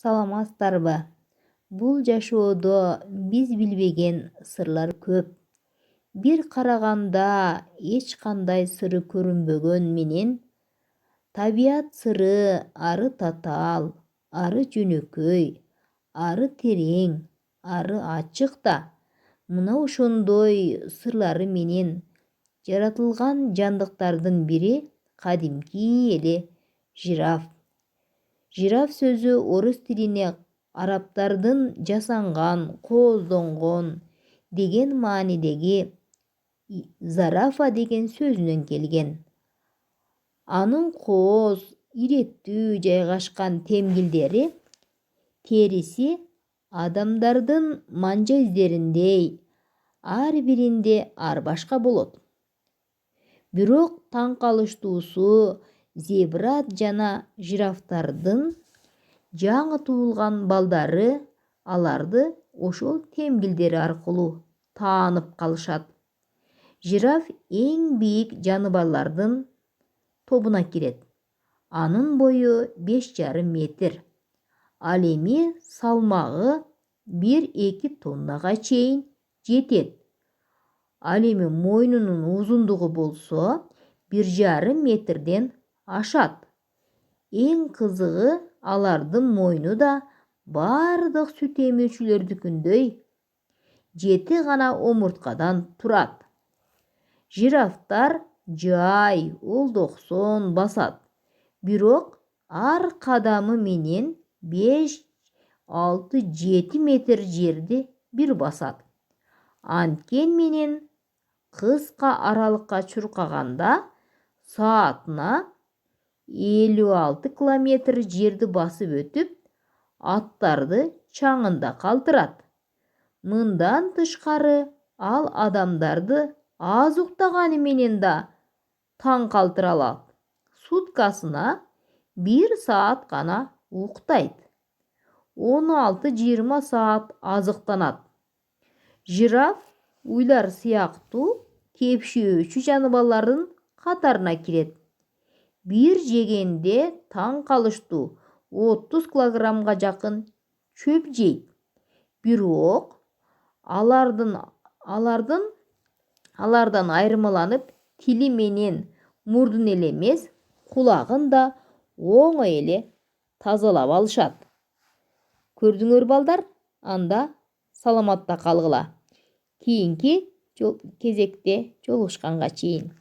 Саламатсыздарбы? Бул жашоодо биз билбеген сырлар көп. Бир караганда эч кандай сыры көрүнбөгөн менен табият сыры ары татаал, ары жөнөкөй, ары терең, ары ачык да. Мына ошондой сырлары менен жаратылган жандыктардын бири кадимки эле жираф. Жираф сөзү орус тилине арабтардын жасанган, кооздонгон деген маанидеги зарафа деген сөзүнөн келген. Анын кооз, иреттүү жайгашкан темгилдери, териси адамдардын манжа издериндей ар биринде ар башка болот. Бирок таң калыштуусу зебра жана жирафтардын жаңы туулган балдары аларды ошол темгилдери аркылуу таанып калышат. Жираф эң бийик жаныбарлардын тобуна кирет. Анын бою 5,5 метр. Ал эми салмагы 1-2 тоннага чейин жетет. Ал эми мойнунун узундугу болсо 1,5 метрден ашат. Эң кызыгы алардын мойну да бардык сүт эмүүчүлөрдүкүндөй 7 гана омурткадан турат. Жирафтар жай, олдоксон басат. Бирок ар кадамы менен 5, 6, 7 метр жерди бир басат. Анткени менен кыска аралыкка чуркаганда саатына 56 километр жерди басып өтүп, аттарды чаңында калтырат. Мындан тышкары ал адамдарды аз уктаганы менен да таң калтыра алат. Суткасына 1 саат гана уктайт. 16-20 саат азыктанат. Жираф уйлар сыяктуу кепшөөчү жаныбарлардын катарына кирет. Бир жегенде таң калыштуу 30 килограммга жакын чөп жейт. Бирок алардан айырмаланып, тили менен мурдун эле эмес, кулагын да оңой эле тазалап алышат. Көрдүңөр балдар? Анда саламатта калгыла. Кийинки кезекте жолугушканга чейин.